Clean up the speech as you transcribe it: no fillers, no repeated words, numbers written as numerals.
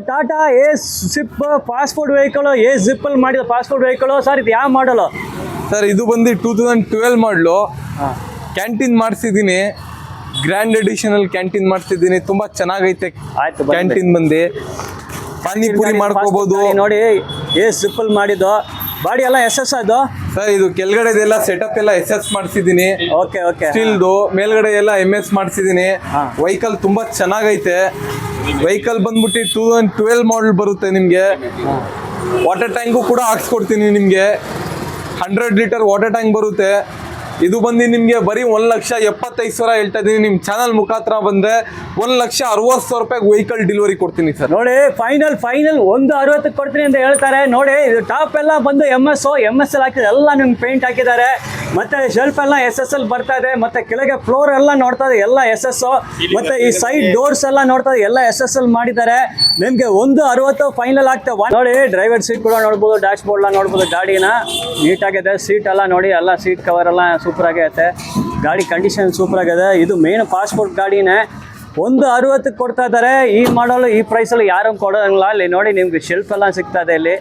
ಟಾಟಾ ಏಸ್ SIP passport vehicle ಏಸ್ ಜಿಪ್ಪಲ್ಲಿ ಮಾಡಿದ passport vehicle sir. ಇದು ಯಾವ ಮಾಡಲು ಸರ್? ಇದು ಬಂದು 2012 ಮಾಡಲು. ಕ್ಯಾಂಟೀನ್ ಮಾಡಿಸಿದ್ದೀನಿ, ಗ್ರ್ಯಾಂಡ್ ಎಡಿಷನಲ್ ಕ್ಯಾಂಟೀನ್ ಮಾಡಿಸಿದ್ದೀನಿ. ತುಂಬಾ ಚೆನ್ನಾಗೈತೆ ಆಯ್ತು. ಕ್ಯಾಂಟೀನ್ ಬಂದು ಪಾನಿಪುರಿ ಮಾಡ್ಕೋಬಹುದು ನೋಡಿ. ಏಸ್ ಜಿಪ್ಪಲ್ಲಿ ಮಾಡಿದ್ದು ಬಾಡಿ ಎಲ್ಲ ಎಸ್ ಅದು ಸರ್. ಇದು ಕೆಳಗಡೆದೆಲ್ಲ ಸೆಟಪ್ ಎಲ್ಲ SS ಮಾಡಿಸಿದ್ದೀನಿ. Okay okay. ಸ್ಟಿಲ್ದು ಮೇಲ್ಗಡೆ ಎಲ್ಲ MS ಮಾಡಿಸಿದ್ದೀನಿ. ವೆಹಿಕಲ್ ತುಂಬಾ ಚೆನ್ನಾಗೈತೆ. ವೆಹಿಕಲ್ ಬಂದ್ಬಿಟ್ಟು 2012 ಮಾಡಲ್ ಬರುತ್ತೆ ನಿಮಗೆ. ವಾಟರ್ ಟ್ಯಾಂಕು ಕೂಡ ಹಾಕ್ಸ್ಕೊಡ್ತೀನಿ ನಿಮಗೆ. 100 ಲೀಟರ್ ವಾಟರ್ ಟ್ಯಾಂಕ್ ಬರುತ್ತೆ. ಇದು ಬಂದು ನಿಮಗೆ ಬರೀ 1,75,000 ಹೇಳ್ತಾ ಇದ್ದೀನಿ. ನಿಮ್ಮ ಚಾನಲ್ ಮುಖಾಂತರ ಬಂದರೆ 1,60,000 ರೂಪಾಯಿಗೆ ವೆಹಿಕಲ್ ಡೆಲಿವರಿ ಕೊಡ್ತೀನಿ ಸರ್. ನೋಡಿ, ಫೈನಲ್ 1,60,000 ಕೊಡ್ತೀನಿ ಅಂತ ಹೇಳ್ತಾರೆ. ನೋಡಿ, ಇದು ಟಾಪ್ ಎಲ್ಲ ಬಂದು MS ಹಾಕಿದ್ರೆ ಎಲ್ಲ ನಿಮ್ಗೆ ಪೇಂಟ್ ಹಾಕಿದ್ದಾರೆ. ಮತ್ತೆ ಶೆಲ್ಫ್ ಎಲ್ಲ SSL ಬರ್ತಾ ಇದೆ. ಮತ್ತೆ ಕೆಳಗೆ ಫ್ಲೋರ್ ಎಲ್ಲ ನೋಡ್ತಾ ಇದೆ, ಎಲ್ಲ SS. ಮತ್ತೆ ಈ ಸೈಡ್ ಡೋರ್ಸ್ ಎಲ್ಲ ನೋಡ್ತಾ ಇದೆ, ಎಲ್ಲ SSL ಮಾಡಿದ್ದಾರೆ. ನಿಮ್ಗೆ 1,60,000 ಫೈನಲ್ ಆಗ್ತವೆ. ನೋಡಿ, ಡ್ರೈವರ್ ಸೀಟ್ ಕೂಡ ನೋಡ್ಬೋದು, ಡ್ಯಾಶ್ ಬೋರ್ಡ್ ಎಲ್ಲ ನೋಡ್ಬೋದು. ಗಾಡಿನ ನೀಟಾಗಿದೆ. ಸೀಟ್ ಎಲ್ಲ ನೋಡಿ, ಎಲ್ಲ ಸೀಟ್ ಕವರ್ ಎಲ್ಲ ಸೂಪರ್ ಆಗೈತೆ. ಗಾಡಿ ಕಂಡೀಷನ್ ಸೂಪರ್ ಆಗಿದೆ. ಇದು ಮೇನ್ ಪಾಸ್ಪೋರ್ಟ್ ಗಾಡಿನೇ. 1,60,000 ಕೊಡ್ತಾ ಇದ್ದಾರೆ. ಈ ಮಾಡಲು ಈ ಪ್ರೈಸಲ್ಲಿ ಯಾರು ಕೊಡೋಂಗಿಲ್ಲ. ಇಲ್ಲಿ ನೋಡಿ, ನಿಮ್ಗೆ ಶೆಲ್ಫ್ ಎಲ್ಲ ಸಿಗ್ತಾ ಇದೆ. ಇಲ್ಲಿ